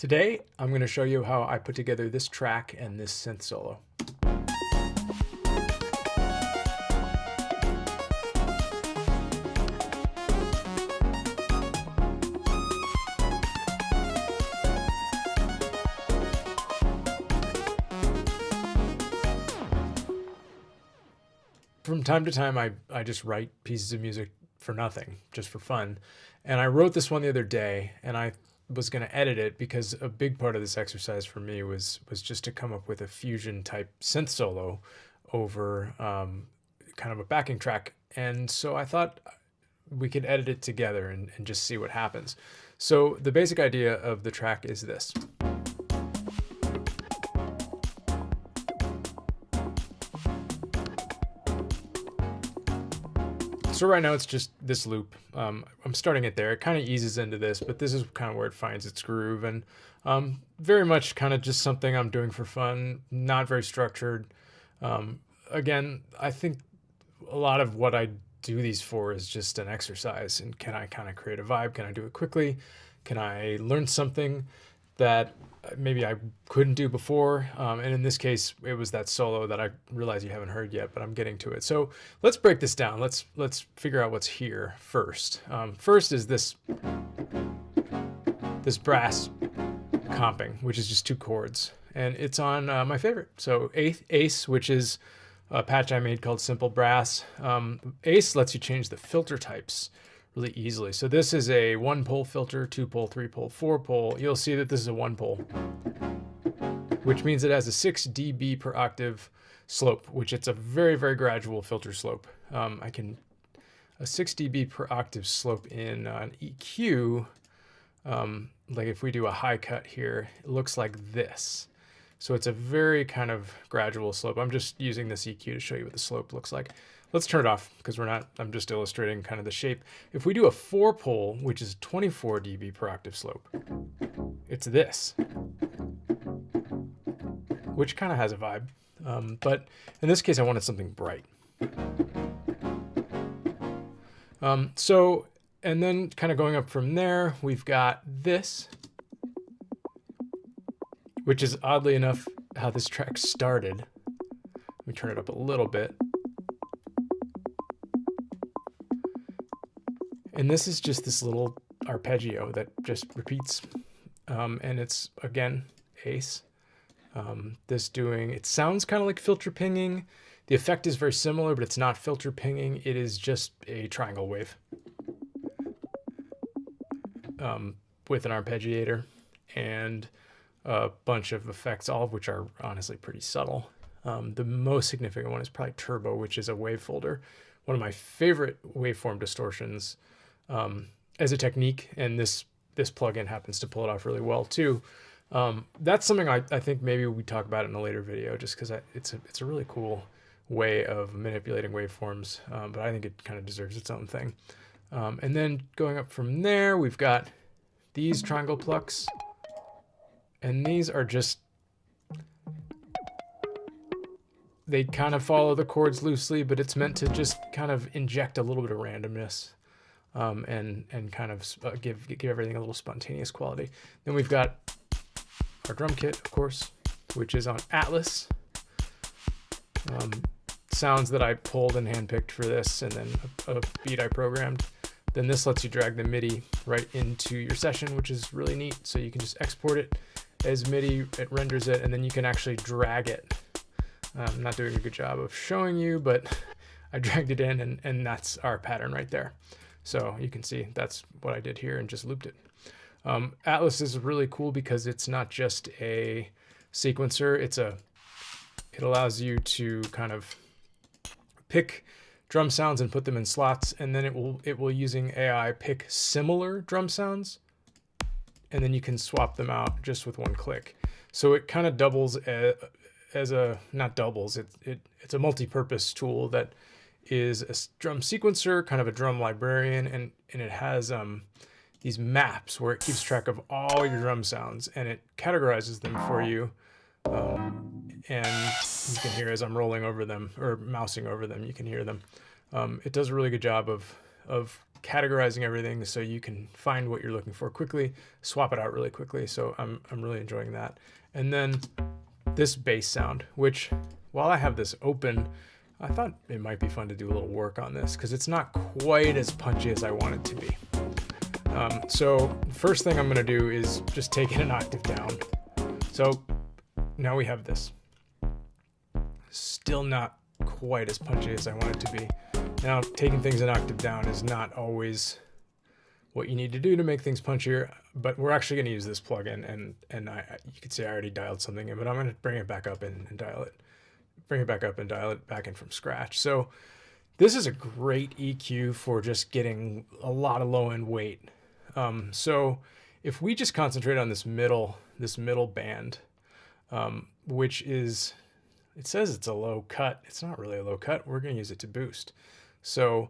Today, I'm going to show you how I put together this track and this synth solo. From time to time, I just write pieces of music for nothing, just for fun. And I wrote this one the other day, and I was going to edit it because a big part of this exercise for me was just to come up with a fusion type synth solo over kind of a backing track. And so I thought we could edit it together and just see what happens. So the basic idea of the track is this. So right now it's just this loop. I'm starting it there. It kind of eases into this, but this is kind of where it finds its groove, and very much kind of just something I'm doing for fun, not very structured. Again, I think a lot of what I do these for is just an exercise, and can I kind of create a vibe? Can I do it quickly? Can I learn something that maybe I couldn't do before? And in this case, it was that solo that I realize you haven't heard yet, but I'm getting to it. So let's break this down. Let's figure out what's here first. First is this brass comping, which is just 2 chords, and it's on my favorite. So Ace, which is a patch I made called Simple Brass. Ace lets you change the filter types really easily. So this is a 1-pole filter, 2-pole, 3-pole, 4-pole. You'll see that this is a 1-pole, which means it has a 6 dB per octave slope, which it's a very, very gradual filter slope. A 6 dB per octave slope in an EQ, like if we do a high cut here, it looks like this. So it's a very kind of gradual slope. I'm just using this EQ to show you what the slope looks like. Let's turn it off because I'm just illustrating kind of the shape. If we do a 4-pole, which is 24 dB per octave slope, it's this, which kind of has a vibe. But in this case, I wanted something bright. And then kind of going up from there, we've got this, which is oddly enough how this track started. Let me turn it up a little bit. And this is just this little arpeggio that just repeats. And it's, again, Ace. It sounds kind of like filter pinging. The effect is very similar, but it's not filter pinging. It is just a triangle wave with an arpeggiator and a bunch of effects, all of which are honestly pretty subtle. The most significant one is probably Turbo, which is a wave folder. One of my favorite waveform distortions as a technique, and this plugin happens to pull it off really well too. That's something I think maybe we talk about in a later video, just because it's a really cool way of manipulating waveforms, but I think it kind of deserves its own thing. And then going up from there, we've got these triangle plucks, and these are just, they kind of follow the chords loosely, but it's meant to just kind of inject a little bit of randomness. And kind of give everything a little spontaneous quality. Then we've got our drum kit, of course, which is on Atlas. Sounds that I pulled and handpicked for this, and then a beat I programmed. Then this lets you drag the MIDI right into your session, which is really neat. So you can just export it as MIDI, it renders it, and then you can actually drag it. I'm not doing a good job of showing you, but I dragged it in, and that's our pattern right there. So you can see that's what I did here and just looped it. Atlas is really cool because it's not just a sequencer. It allows you to kind of pick drum sounds and put them in slots, and then it will using AI pick similar drum sounds, and then you can swap them out just with one click. So it kind of doubles as a, not doubles, it's a multi-purpose tool that is a drum sequencer, kind of a drum librarian, and it has these maps where it keeps track of all your drum sounds and it categorizes them for you. And you can hear as I'm rolling over them or mousing over them, you can hear them. It does a really good job of categorizing everything so you can find what you're looking for quickly, swap it out really quickly. So I'm really enjoying that. And then this bass sound, which while I have this open, I thought it might be fun to do a little work on this because it's not quite as punchy as I want it to be. So first thing I'm going to do is just take it an octave down. So now we have this. Still not quite as punchy as I want it to be. Now, taking things an octave down is not always what you need to do to make things punchier, but we're actually going to use this plugin, and you could say I already dialed something in, but I'm going to bring it back up and dial it. Bring it back up and dial it back in from scratch. So this is a great EQ for just getting a lot of low end weight. So if we just concentrate on this middle band, which is, it says it's a low cut. It's not really a low cut. We're going to use it to boost. So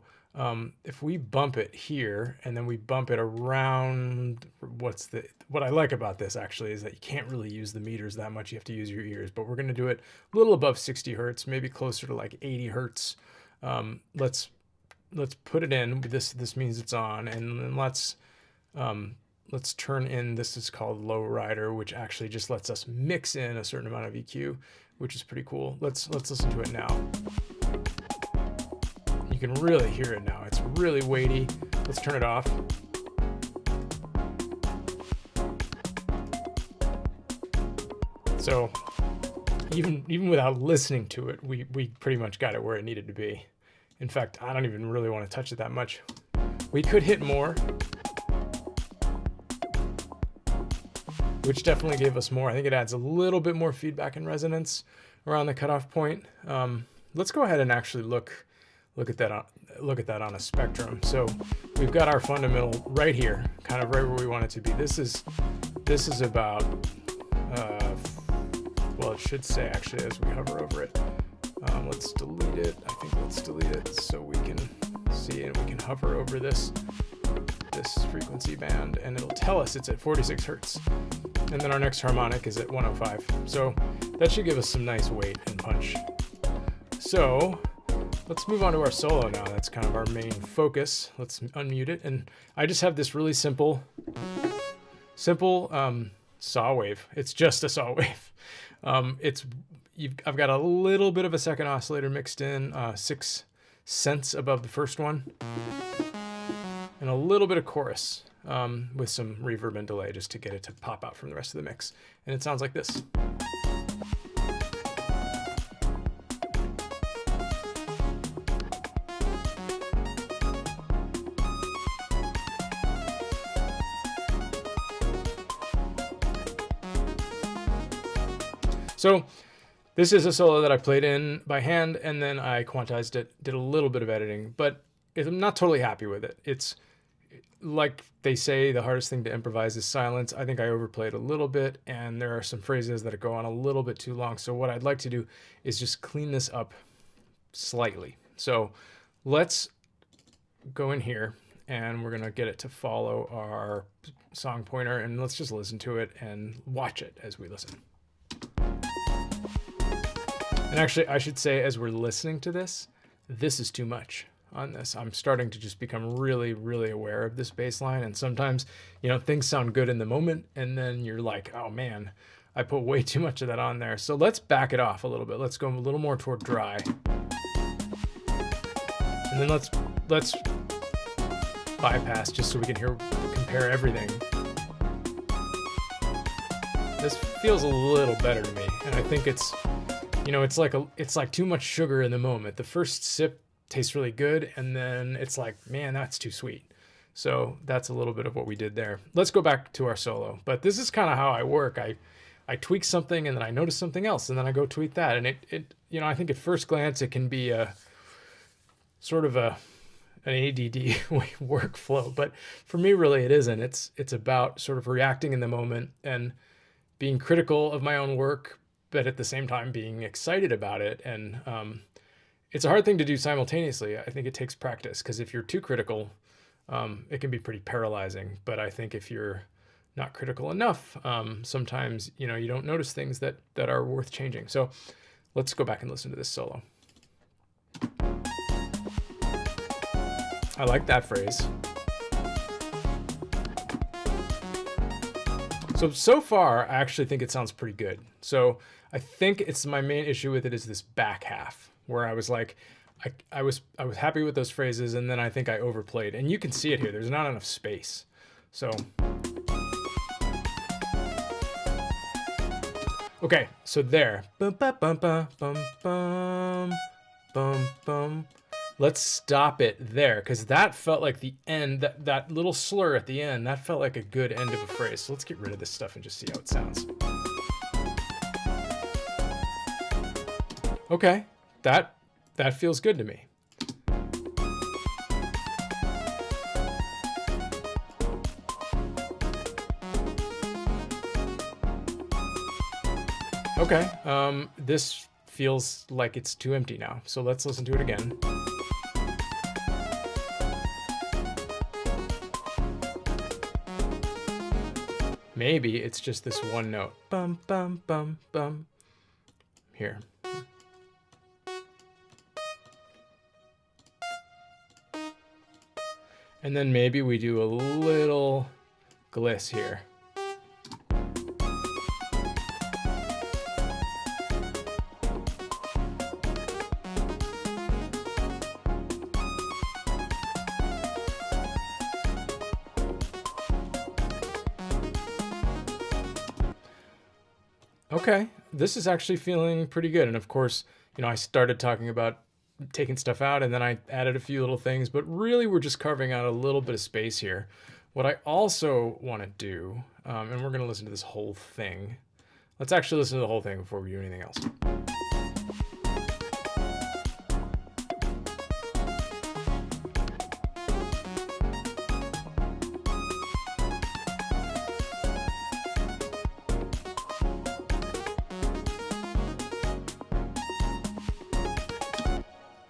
if we bump it here and then we bump it around, what I like about this actually is that you can't really use the meters that much. You have to use your ears, but we're going to do it a little above 60 hertz, maybe closer to like 80 hertz. Let's put it in. This means it's on, and then let's turn in, this is called low rider, which actually just lets us mix in a certain amount of EQ, which is pretty cool. Let's listen to it now. You can really hear it now. It's really weighty. Let's turn it off. So even without listening to it, we pretty much got it where it needed to be. In fact, I don't even really want to touch it that much. We could hit more, which definitely gave us more. I think it adds a little bit more feedback and resonance around the cutoff point. Let's go ahead and actually look at that on a spectrum. So we've got our fundamental right here, kind of right where we want it to be. This is about well, it should say actually as we hover over it. Let's delete it. I think let's delete it so we can see, and we can hover over this frequency band, and it'll tell us it's at 46 hertz. And then our next harmonic is at 105. So that should give us some nice weight and punch. So let's move on to our solo now. That's kind of our main focus. Let's unmute it. And I just have this really simple saw wave. It's just a saw wave. I've got a little bit of a second oscillator mixed in, 6 cents above the first one, and a little bit of chorus with some reverb and delay just to get it to pop out from the rest of the mix. And it sounds like this. So this is a solo that I played in by hand, and then I quantized it, did a little bit of editing, but I'm not totally happy with it. It's like they say, the hardest thing to improvise is silence. I think I overplayed a little bit, and there are some phrases that go on a little bit too long. So what I'd like to do is just clean this up slightly. So let's go in here, and we're gonna get it to follow our song pointer, and let's just listen to it and watch it as we listen. And actually, I should say, as we're listening to this, this is too much on this. I'm starting to just become really, really aware of this bass line. And sometimes, things sound good in the moment, and then you're like, oh man, I put way too much of that on there. So let's back it off a little bit. Let's go a little more toward dry. And then let's bypass just so we can compare everything. This feels a little better to me, and I think it's like too much sugar in the moment. The first sip tastes really good, and then it's like, man, that's too sweet. So that's a little bit of what we did there. Let's go back to our solo. But this is kind of how I work. I tweak something, and then I notice something else, and then I go tweak that. And I think at first glance it can be a sort of an ADD workflow, but for me, really, it isn't. It's about sort of reacting in the moment and being critical of my own work, but at the same time being excited about it. And it's a hard thing to do simultaneously. I think it takes practice, because if you're too critical, it can be pretty paralyzing. But I think if you're not critical enough, sometimes you don't notice things that are worth changing. So let's go back and listen to this solo. I like that phrase. So far, I actually think it sounds pretty good. So I think it's my main issue with it is this back half where I was like, I was happy with those phrases, and then I think I overplayed. And you can see it here. There's not enough space. So, okay, so there. Bum, bum, bum, bum, bum, bum, bum, bum. Let's stop it there, because that felt like the end, that little slur at the end, that felt like a good end of a phrase. So let's get rid of this stuff and just see how it sounds. Okay, that feels good to me. Okay, this feels like it's too empty now. So let's listen to it again. Maybe it's just this one note. Bum, bum, bum, bum. Here. And then maybe we do a little gliss here. Okay, this is actually feeling pretty good. And of course, you know, I started talking about taking stuff out and then I added a few little things, but really we're just carving out a little bit of space here. What I also want to do, and we're going to listen to this whole thing. Let's actually listen to the whole thing before we do anything else.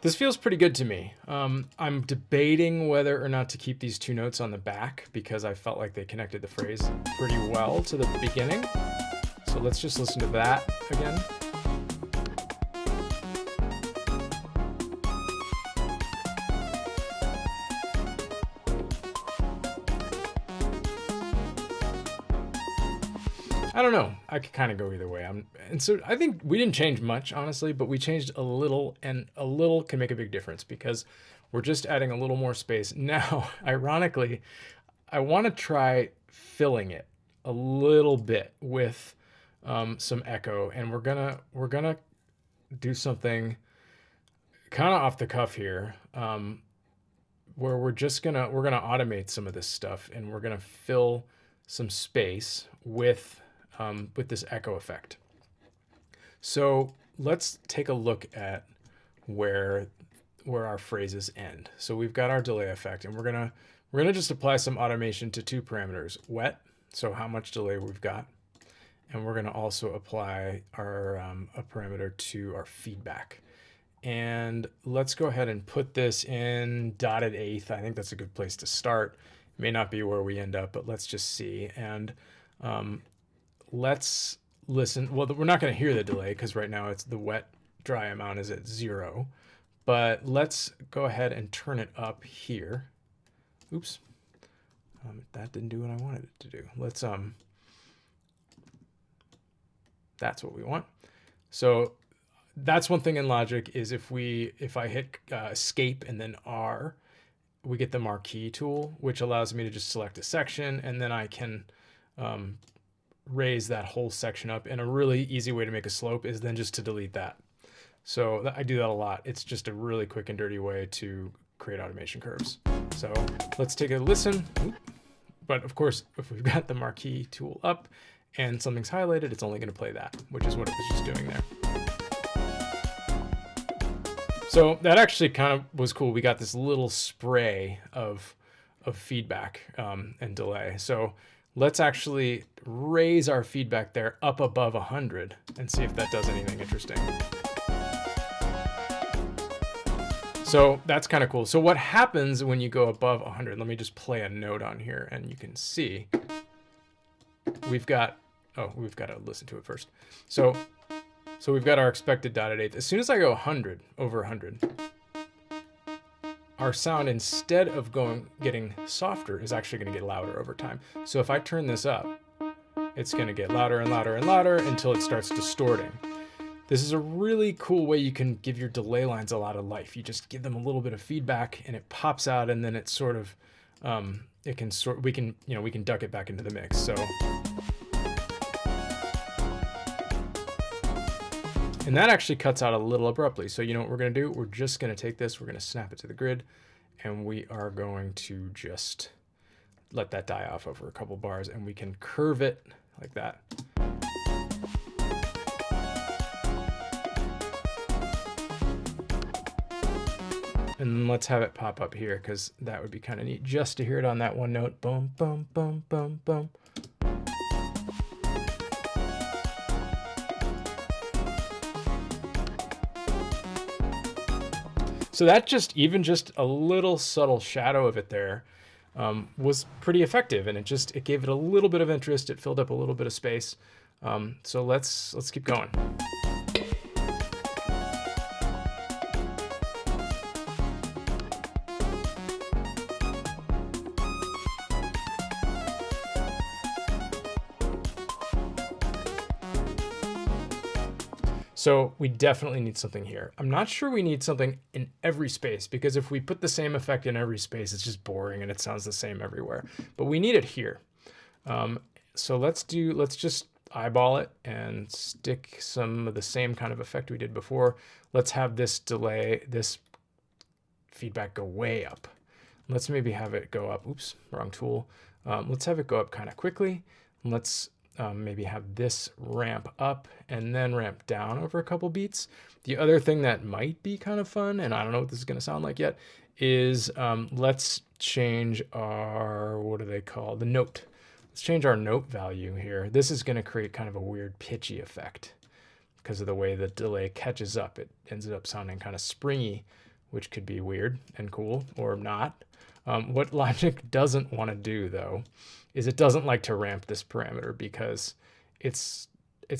This feels pretty good to me. I'm debating whether or not to keep these two notes on the back because I felt like they connected the phrase pretty well to the beginning. So let's just listen to that again. I don't know. I could kind of go either way. And so I think we didn't change much, honestly, but we changed a little, and a little can make a big difference because we're just adding a little more space. Now, ironically, I want to try filling it a little bit with some echo, and we're gonna do something kind of off the cuff here, where we're gonna automate some of this stuff, and we're gonna fill some space with this echo effect. So let's take a look at where our phrases end. So we've got our delay effect, and we're gonna just apply some automation to two parameters: wet, so how much delay we've got, and we're gonna also apply our a parameter to our feedback. And let's go ahead and put this in dotted eighth. I think that's a good place to start. It may not be where we end up, but let's just see. And let's listen. Well, we're not going to hear the delay because right now it's the wet dry amount is at 0, but let's go ahead and turn it up here. Oops. That didn't do what I wanted it to do. Let's, that's what we want. So that's one thing in Logic is if I hit escape and then R, we get the marquee tool, which allows me to just select a section, and then I can raise that whole section up. And a really easy way to make a slope is then just to delete that. So I do that a lot. It's just a really quick and dirty way to create automation curves. So let's take a listen. But of course, if we've got the marquee tool up and something's highlighted, it's only going to play that, which is what it was just doing there. So that actually kind of was cool. We got this little spray of feedback and delay. So let's actually raise our feedback there up above 100 and see if that does anything interesting. So that's kind of cool. So what happens when you go above 100? Let me just play a note on here and you can see we've got to listen to it first. So we've got our expected dotted eighth. As soon as I go 100, over 100, our sound, instead of getting softer, is actually going to get louder over time. So if I turn this up, it's going to get louder and louder and louder until it starts distorting. This is a really cool way you can give your delay lines a lot of life. You just give them a little bit of feedback and it pops out, and then it's sort of we can duck it back into the mix. So, and that actually cuts out a little abruptly. So you know what we're going to do? We're just going to take this, we're going to snap it to the grid, and we are going to just let that die off over a couple bars, and we can curve it like that. And let's have it pop up here, because that would be kind of neat just to hear it on that one note. Boom, boom, boom, boom, boom. So that just a little subtle shadow of it there was pretty effective, and it gave it a little bit of interest. It filled up a little bit of space. So let's keep going. So we definitely need something here. I'm not sure we need something in every space, because if we put the same effect in every space, it's just boring and it sounds the same everywhere. But we need it here. So let's just eyeball it and stick some of the same kind of effect we did before. Let's have this feedback go way up. Let's maybe have it go up. Oops, wrong tool. Let's have it go up kind of quickly. Let's maybe have this ramp up and then ramp down over a couple beats. The other thing that might be kind of fun, and I don't know what this is going to sound like yet, is let's change our, what do they call, the note. Let's change our note value here. This is going to create kind of a weird pitchy effect because of the way the delay catches up. It ends up sounding kind of springy, which could be weird and cool or not. What Logic doesn't want to do, though, is it doesn't like to ramp this parameter because it's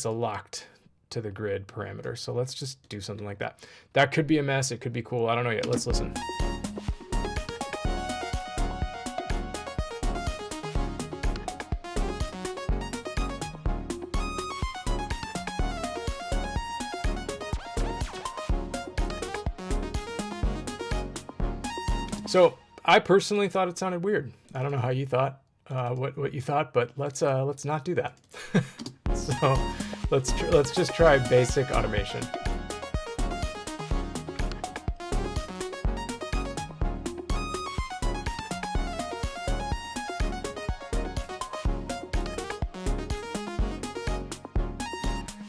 a locked to the grid parameter. So let's just do something like that. That could be a mess. It could be cool. I don't know yet. Let's listen. So I personally thought it sounded weird. I don't know how you thought. What you thought, but let's not do that. So let's just try basic automation.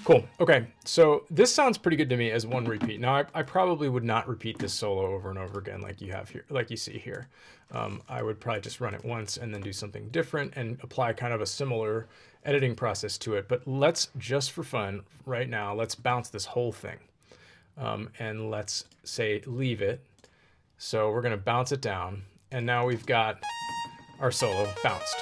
Cool. Okay, so this sounds pretty good to me as one repeat. Now, I probably would not repeat this solo over and over again like you have here, like you see here. I would probably just run it once and then do something different and apply kind of a similar editing process to it. But let's, just for fun, right now, let's bounce this whole thing. And let's say leave it. So we're going to bounce it down. And now we've got our solo bounced.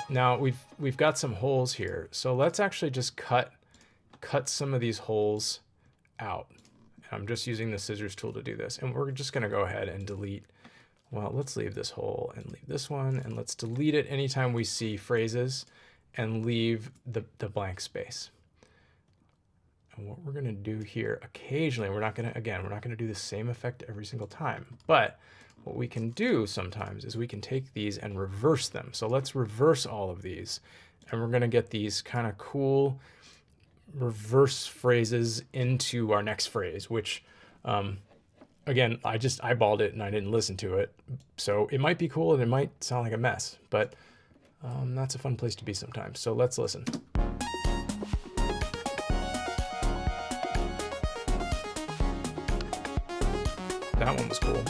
Now we've got some holes here, so let's actually just cut some of these holes out. I'm just using the scissors tool to do this, and we're just going to go ahead and delete. Well, let's leave this hole and leave this one, and let's delete it anytime we see phrases, and leave the blank space. And what we're going to do here, occasionally, we're not going to do the same effect every single time, but what we can do sometimes is we can take these and reverse them. So let's reverse all of these, and we're going to get these kind of cool reverse phrases into our next phrase, which again, I just eyeballed it and I didn't listen to it. So it might be cool and it might sound like a mess, but that's a fun place to be sometimes. So let's listen. That one was cool.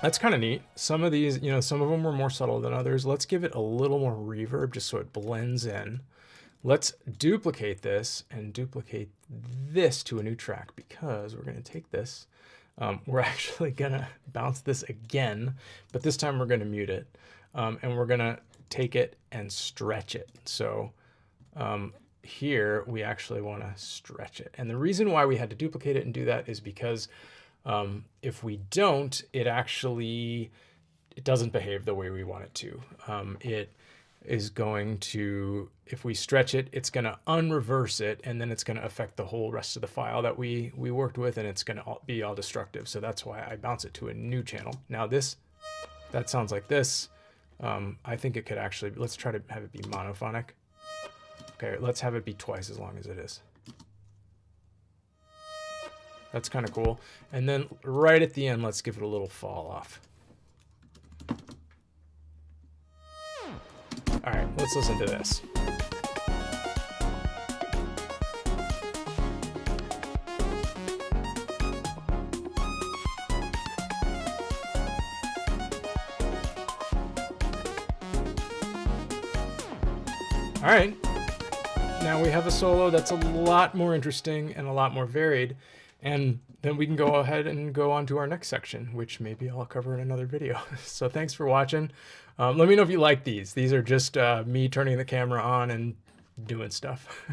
That's kind of neat. Some of these, some of them were more subtle than others. Let's give it a little more reverb just so it blends in. Let's duplicate this and duplicate this to a new track, because we're going to take this. we're actually gonna bounce this again, but this time we're gonna mute it. And we're gonna take it and stretch it. So here we actually wanna stretch it. And the reason why we had to duplicate it and do that is because if we don't, it doesn't behave the way we want it to. It is going to, if we stretch it, it's going to unreverse it, and then it's going to affect the whole rest of the file that we worked with, and it's going to be all destructive. So that's why I bounce it to a new channel. Now that sounds like this. I think it could actually, let's try to have it be monophonic. Okay, let's have it be twice as long as it is. That's kind of cool. And then right at the end, let's give it a little fall off. All right, let's listen to this. All right, now we have a solo that's a lot more interesting and a lot more varied. And then we can go ahead and go on to our next section, which maybe I'll cover in another video. So thanks for watching. Let me know if you like these. These are just me turning the camera on and doing stuff.